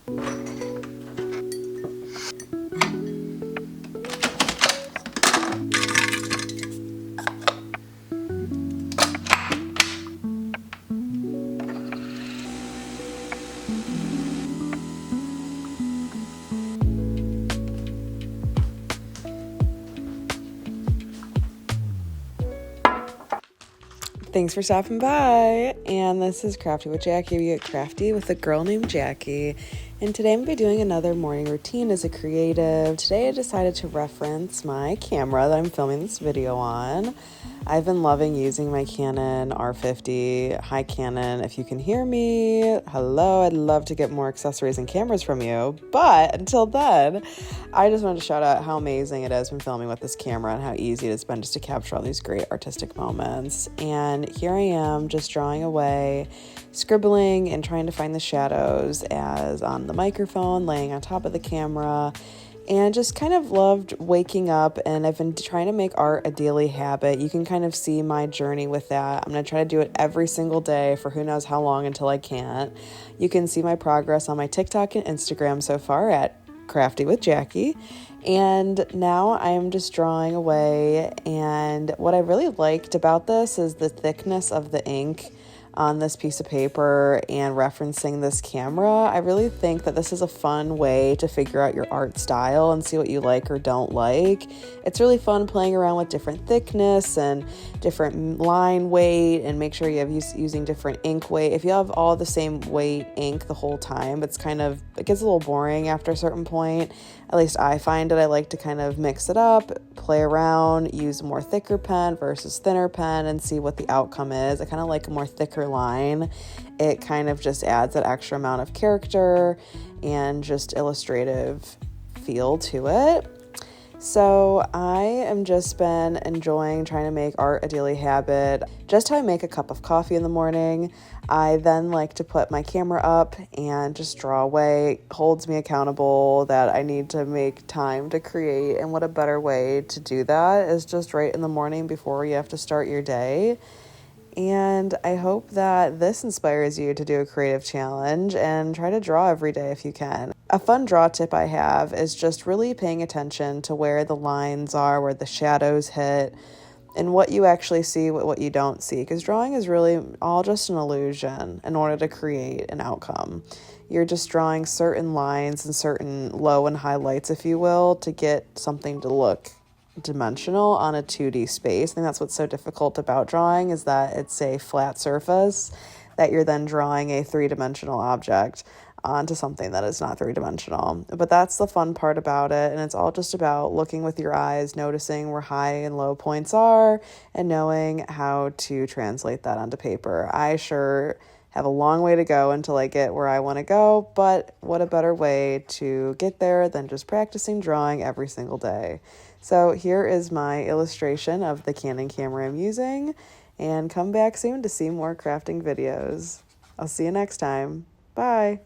Thanks for stopping by, and this is Crafty with Jackie. We get Crafty with a girl named Jackie, and today I'm going to be doing another morning routine as a creative. Today I decided to reference my camera that I'm filming this video on. I've been loving using my Canon R50. Hi Canon, if you can hear me, hello, I'd love to get more accessories and cameras from you, but until then, I just wanted to shout out how amazing it is when filming with this camera and how easy it has been just to capture all these great artistic moments. And here I am just drawing away, scribbling and trying to find the shadows as on the microphone, laying on top of the camera, and just kind of loved waking up. And I've been trying to make art a daily habit. You can kind of see my journey with that. I'm going to try to do it every single day for who knows how long until I can't. You can see my progress on my TikTok and Instagram so far at Crafty with Jackie. And now I'm just drawing away. And what I really liked about this is the thickness of the ink on this piece of paper and referencing this camera. I really think that this is a fun way to figure out your art style and see what you like or don't like. It's really fun playing around with different thickness and different line weight, and make sure you have using different ink weight. If you have all the same weight ink the whole time, it gets a little boring after a certain point. At least I find it. I like to kind of mix it up, play around, use a more thicker pen versus thinner pen, and see what the outcome is. I kind of like a more thicker line. It kind of just adds that extra amount of character and just illustrative feel to it. So I am just been enjoying trying to make art a daily habit. Just how I make a cup of coffee in the morning. I then like to put my camera up and just draw away. Holds me accountable that I need to make time to create, and what a better way to do that is just right in the morning before you have to start your day. And I hope that this inspires you to do a creative challenge and try to draw every day if you can. A fun draw tip I have is just really paying attention to where the lines are, where the shadows hit, and what you actually see, what you don't see. Because drawing is really all just an illusion in order to create an outcome. You're just drawing certain lines and certain low and highlights, if you will, to get something to look dimensional on a 2D space. I think that's what's so difficult about drawing, is that it's a flat surface that you're then drawing a three-dimensional object onto something that is not three-dimensional. But that's the fun part about it, and it's all just about looking with your eyes, noticing where high and low points are, and knowing how to translate that onto paper. I sure have a long way to go until I get where I want to go, but what a better way to get there than just practicing drawing every single day. So here is my illustration of the Canon camera I'm using, and come back soon to see more crafting videos. I'll see you next time. Bye.